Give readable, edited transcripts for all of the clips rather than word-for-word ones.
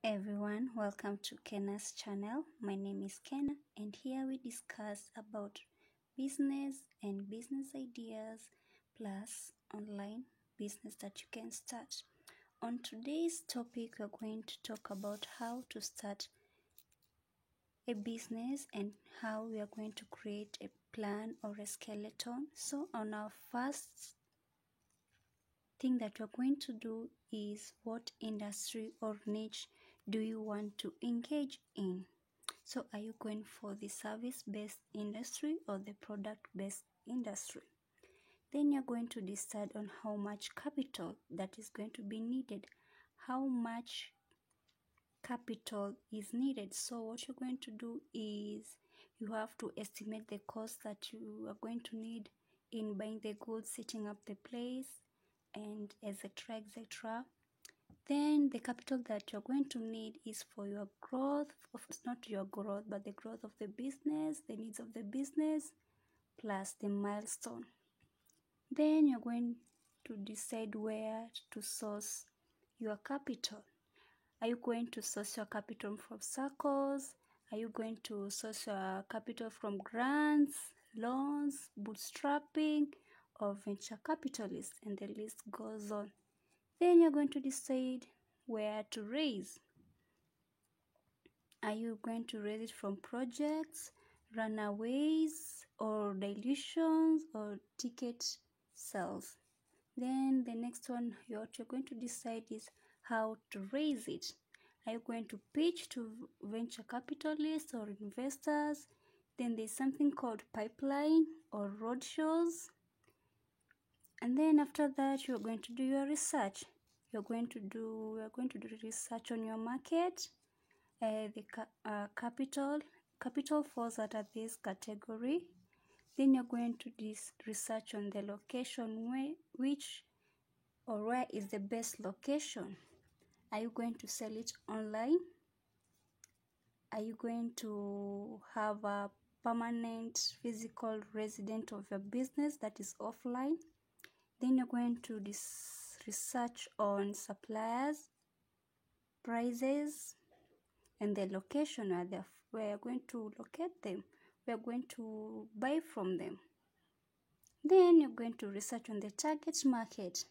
Everyone, welcome to Kena's channel. My name is Kena, and here we discuss about business and business ideas plus online business that you can start. On today's topic, we're going to talk about how to start a business and how we are going to create a plan or a skeleton. So on our first thing that we're going to do is what industry or niche do you want to engage in? So are you going for the service-based industry or the product-based industry? Then you're going to decide on how much capital that is going to be needed. How much capital is needed? So what you're going to do is you have to estimate the cost that you are going to need in buying the goods, setting up the place, and etc. etc. Then the capital that you're going to need is for your growth, not your growth, but the growth of the business, the needs of the business, plus the milestone. Then you're going to decide where to source your capital. Are you going to source your capital from circles? Are you going to source your capital from grants, loans, bootstrapping, or venture capitalists? And the list goes on. Then you're going to decide where to raise. Are you going to raise it from projects, runaways, or dilutions, or ticket sales? Then the next one what you're going to decide is how to raise it. Are you going to pitch to venture capitalists or investors? Then there's something called pipeline or roadshows. And then after that, you're going to do your research. We're going to do research on your market. The capital falls under this category. Then you're going to do research on the location, where is the best location. Are you going to sell it online? Are you going to have a permanent physical resident of your business that is offline? Then you're going to research on suppliers, prices, and the location where you're going to locate them. We're going to buy from them. Then you're going to research on the target market,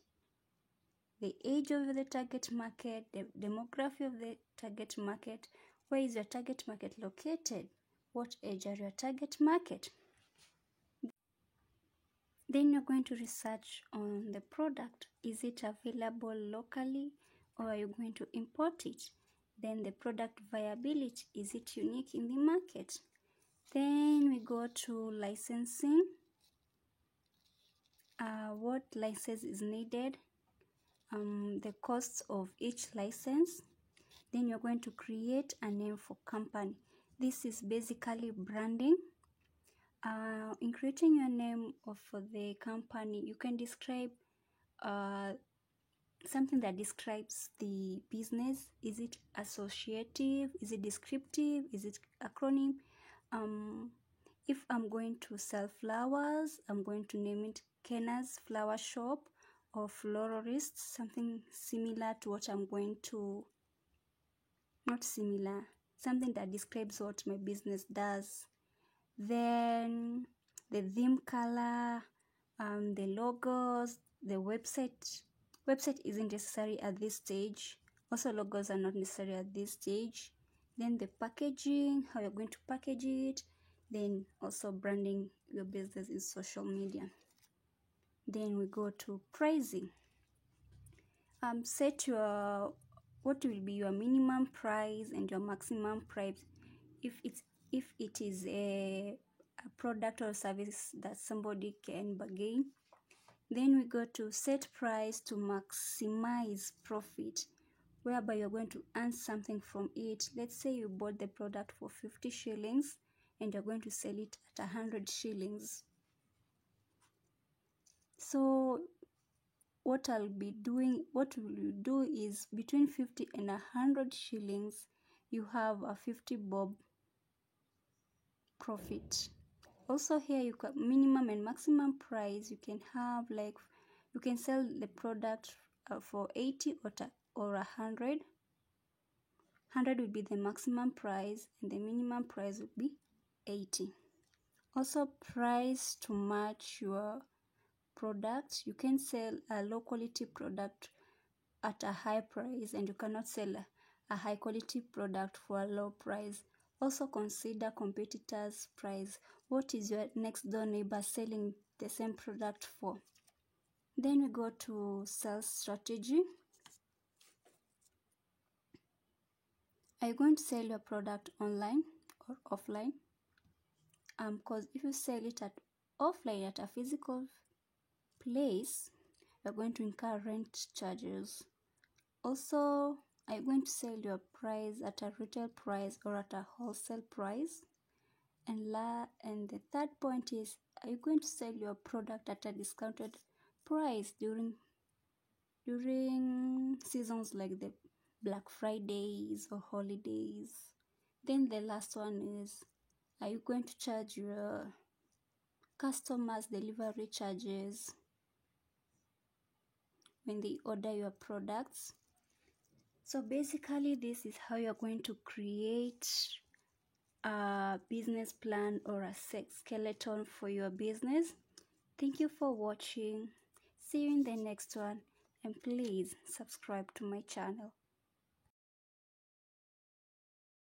the age of the target market, the demography of the target market. Where is your target market located? What age are your target market? Then you're going to research on the product. Is it available locally or are you going to import it? Then the product viability. Is it unique in the market? Then we go to licensing. What license is needed? The costs of each license. Then you're going to create a name for company. This is basically branding. In creating your name for the company, you can describe something that describes the business. Is it associative? Is it descriptive? Is it acronym? If I'm going to sell flowers, I'm going to name it Kena's Flower Shop or Florist, something similar to what I'm going to, not similar, something that describes what my business does. Then the theme color, the logos, the website. Website isn't necessary at this stage. Also, logos are not necessary at this stage. Then the packaging, how you're going to package it. Then also branding your business in social media. Then we go to pricing. Set what will be your minimum price and your maximum price if it is a product or service that somebody can bargain. Then we go to set price to maximize profit, whereby you're going to earn something from it. Let's say you bought the product for 50 shillings and you're going to sell it at 100 shillings. So what will you do is between 50 and 100 shillings, you have a 50 bob profit. Also here you got minimum and maximum price. You can have you can sell the product for 80 or 100. 100 would be the maximum price and the minimum price would be 80. Also, price to match your product. You can sell a low quality product at a high price, and you cannot sell a high quality product for a low price. Also consider competitors' price. What is your next door neighbor selling the same product for? Then we go to sales strategy. Are you going to sell your product online or offline? Because if you sell it at offline at a physical place, you're going to incur rent charges. Also, are you going to sell your price at a retail price or at a wholesale price? And the third point is, are you going to sell your product at a discounted price during seasons like the Black Fridays or holidays? Then the last one is, are you going to charge your customers delivery charges when they order your products? So basically, this is how you're going to create a business plan or a skeleton for your business. Thank you for watching. See you in the next one, and please subscribe to my channel.